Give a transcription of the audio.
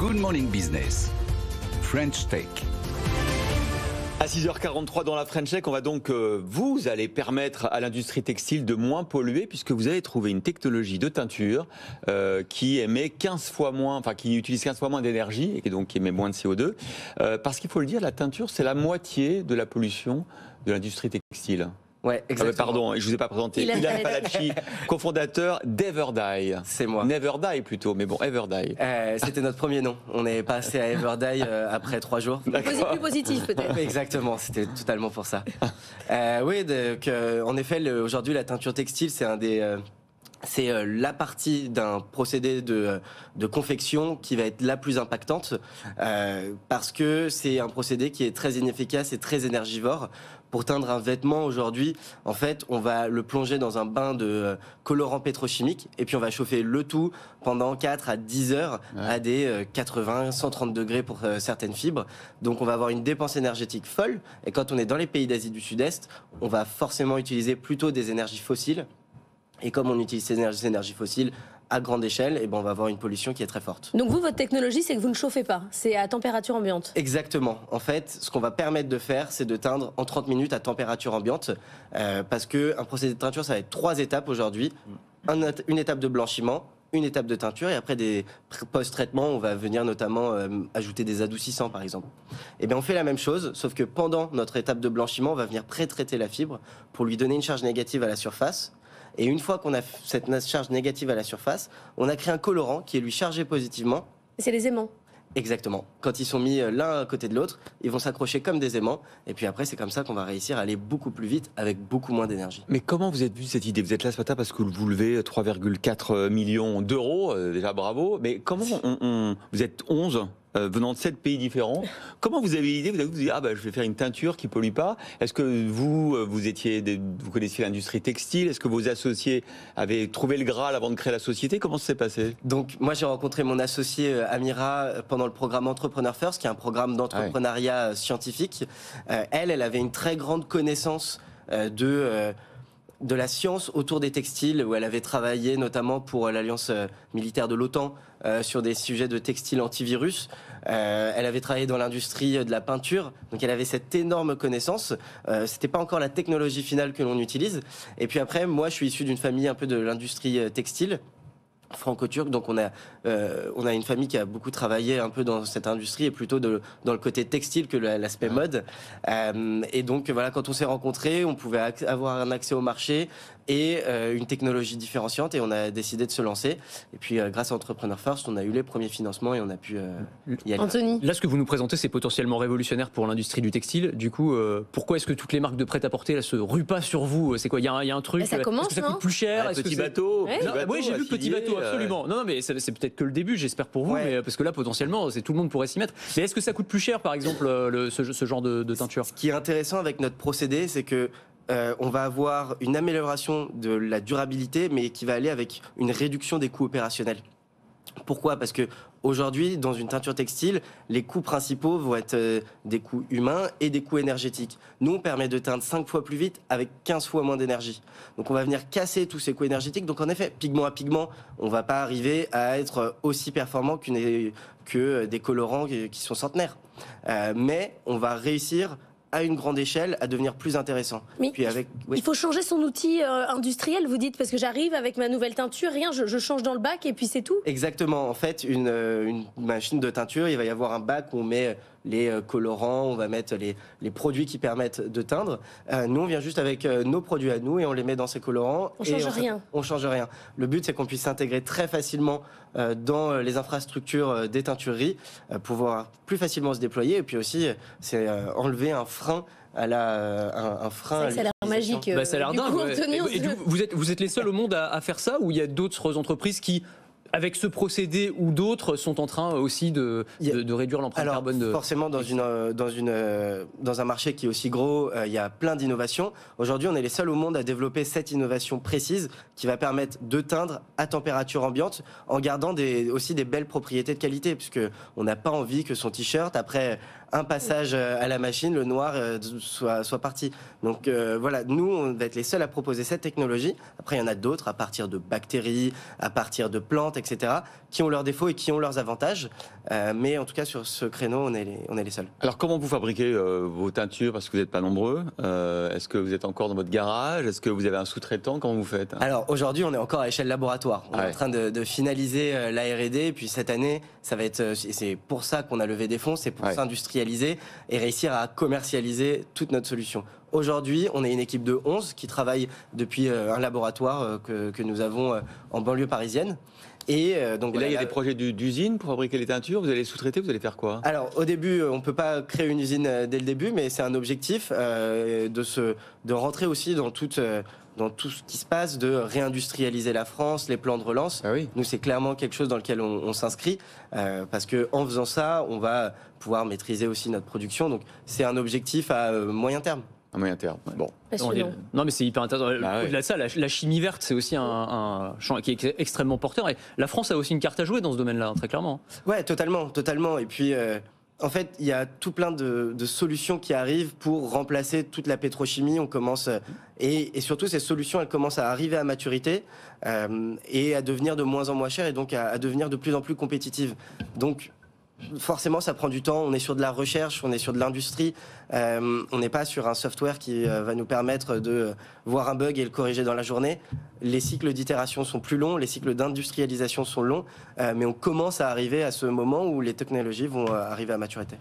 Good Morning Business, French Tech. À 6h43 dans la French Tech, on va donc, vous allez permettre à l'industrie textile de moins polluer puisque vous avez trouvé une technologie de teinture qui émet 15 fois moins, enfin qui utilise 15 fois moins d'énergie et donc qui émet moins de CO2. Parce qu'il faut le dire, la teinture, c'est la moitié de la pollution de l'industrie textile. Ouais, exactement. Pardon, je vous ai pas présenté. Ilan Palacci, cofondateur d'Everdye. C'est moi. Neverdy plutôt, mais bon, Everdye. C'était notre premier nom. On est passé à Everdye après 3 jours. Plus positif peut-être. Exactement, c'était totalement pour ça. Oui, en effet, aujourd'hui, la teinture textile, c'est la partie d'un procédé de confection qui va être la plus impactante parce que c'est un procédé qui est très inefficace et très énergivore. Pour teindre un vêtement aujourd'hui, en fait, on va le plonger dans un bain de colorant pétrochimique et puis on va chauffer le tout pendant 4 à 10 heures à des 80, 130 degrés pour certaines fibres. Donc on va avoir une dépense énergétique folle et quand on est dans les pays d'Asie du Sud-Est, on va forcément utiliser plutôt des énergies fossiles. Et comme on utilise ces énergies fossiles à grande échelle, et ben on va avoir une pollution qui est très forte. Donc vous, votre technologie, c'est que vous ne chauffez pas, c'est à température ambiante. Exactement. En fait, ce qu'on va permettre de faire, c'est de teindre en 30 minutes à température ambiante, parce qu'un procédé de teinture, ça va être 3 étapes aujourd'hui. Une étape de blanchiment, une étape de teinture, et après des post-traitements, on va venir notamment ajouter des adoucissants, par exemple. Et bien on fait la même chose, sauf que pendant notre étape de blanchiment, on va venir pré-traiter la fibre pour lui donner une charge négative à la surface. Et une fois qu'on a cette charge négative à la surface, on a créé un colorant qui est lui chargé positivement. C'est les aimants. Exactement. Quand ils sont mis l'un à côté de l'autre, ils vont s'accrocher comme des aimants. Et puis après, c'est comme ça qu'on va réussir à aller beaucoup plus vite avec beaucoup moins d'énergie. Mais comment vous êtes vu cette idée? Vous êtes là ce matin parce que vous levez 3,4 millions d'euros. Déjà bravo. Mais comment vous êtes 11 venant de 7 pays différents. Comment vous avez l'idée? Vous avez dit, je vais faire une teinture qui ne pollue pas. Est-ce que vous connaissiez l'industrie textile? Est-ce que vos associés avaient trouvé le Graal avant de créer la société? Comment ça s'est passé? Donc, moi, j'ai rencontré mon associé Amira pendant le programme Entrepreneur First, qui est un programme d'entrepreneuriat scientifique. Elle avait une très grande connaissance de la science autour des textiles, où elle avait travaillé notamment pour l'Alliance militaire de l'OTAN sur des sujets de textiles antivirus. Elle avait travaillé dans l'industrie de la peinture, donc elle avait cette énorme connaissance. C'était pas encore la technologie finale que l'on utilise. Et puis après, moi, je suis issu d'une famille un peu de l'industrie textile franco-turc, donc on a une famille qui a beaucoup travaillé un peu dans cette industrie et plutôt dans le côté textile que l'aspect mode. Et donc voilà, quand on s'est rencontrés, on pouvait avoir un accès au marché et une technologie différenciante, et on a décidé de se lancer. Et puis grâce à Entrepreneur First, on a eu les premiers financements et on a pu y aller. Anthony, là, ce que vous nous présentez, c'est potentiellement révolutionnaire pour l'industrie du textile. Du coup, pourquoi est-ce que toutes les marques de prêt-à-porter là se ruent pas sur vous? C'est quoi? Il y a un truc. Ça commence, est-ce que ça coûte plus cher? Petit bateau. Oui, j'ai vu petit bateau, absolument. Non, mais c'est peut-être que le début, j'espère pour vous, mais parce que là, potentiellement, tout le monde pourrait s'y mettre. Mais est-ce que ça coûte plus cher, par exemple, ce genre de teinture? Ce qui est intéressant avec notre procédé, c'est que on va avoir une amélioration de la durabilité, mais qui va aller avec une réduction des coûts opérationnels. Pourquoi? Parce que aujourd'hui, dans une teinture textile, les coûts principaux vont être des coûts humains et des coûts énergétiques. Nous, on permet de teindre 5 fois plus vite avec 15 fois moins d'énergie. Donc on va venir casser tous ces coûts énergétiques. Donc en effet, pigment à pigment, on ne va pas arriver à être aussi performant que des colorants qui sont centenaires. Mais on va réussir à une grande échelle à devenir plus intéressant. Mais puis il faut changer son outil industriel, vous dites, parce que j'arrive avec ma nouvelle teinture, je change dans le bac et puis c'est tout. Exactement. En fait, une machine de teinture, il va y avoir un bac où on met les colorants, on va mettre les produits qui permettent de teindre. Nous, on vient juste avec nos produits à nous et on les met dans ces colorants. On change rien. On change rien. Le but, c'est qu'on puisse s'intégrer très facilement dans les infrastructures des teintureries pour pouvoir plus facilement se déployer. Et puis aussi, c'est enlever un frein un frein. Ça a l'air magique. Ça a l'air dingue. Vous êtes les seuls au monde à faire ça, ou il y a d'autres entreprises qui, avec ce procédé ou d'autres, sont en train aussi de réduire l'empreinte carbone forcément, dans un marché qui est aussi gros, il y a plein d'innovations. Aujourd'hui, on est les seuls au monde à développer cette innovation précise qui va permettre de teindre à température ambiante en gardant aussi des belles propriétés de qualité, puisqu'on n'a pas envie que son t-shirt, après un passage à la machine, le noir soit parti. Donc voilà, nous, on va être les seuls à proposer cette technologie. Après, il y en a d'autres à partir de bactéries, à partir de plantes, etc., qui ont leurs défauts et qui ont leurs avantages. Mais en tout cas, sur ce créneau, on est les seuls. Alors, comment vous fabriquez vos teintures? Parce que vous n'êtes pas nombreux. Est-ce que vous êtes encore dans votre garage? Est-ce que vous avez un sous-traitant? Comment vous faites? Alors, aujourd'hui, on est encore à échelle laboratoire. On est en train de finaliser la R&D. Et puis, cette année, ça va être... C'est pour ça qu'on a levé des fonds. C'est pour s'industrialiser et réussir à commercialialiser toute notre solution. Aujourd'hui, on est une équipe de 11 qui travaille depuis un laboratoire que nous avons en banlieue parisienne. Et donc là, il y a des projets d'usine pour fabriquer les teintures. Vous allez sous-traiter, vous allez faire quoi? Alors, au début, on ne peut pas créer une usine dès le début, mais c'est un objectif de rentrer aussi dans tout ce qui se passe, de réindustrialiser la France, les plans de relance. Ah oui. Nous, c'est clairement quelque chose dans lequel on s'inscrit, parce qu'en faisant ça, on va pouvoir maîtriser aussi notre production. Donc, c'est un objectif à moyen terme. À moyen terme. Bon. Non, mais c'est hyper intéressant. Bah Au-delà de ça, la chimie verte, c'est aussi un champ qui est extrêmement porteur. Et la France a aussi une carte à jouer dans ce domaine-là, très clairement. Ouais, totalement. Et puis, en fait, il y a tout plein de solutions qui arrivent pour remplacer toute la pétrochimie. On commence et surtout ces solutions, elles commencent à arriver à maturité et à devenir de moins en moins chères et donc à devenir de plus en plus compétitives. Donc forcément, ça prend du temps. On est sur de la recherche, on est sur de l'industrie. On n'est pas sur un software qui va nous permettre de voir un bug et le corriger dans la journée. Les cycles d'itération sont plus longs, les cycles d'industrialisation sont longs, mais on commence à arriver à ce moment où les technologies vont arriver à maturité.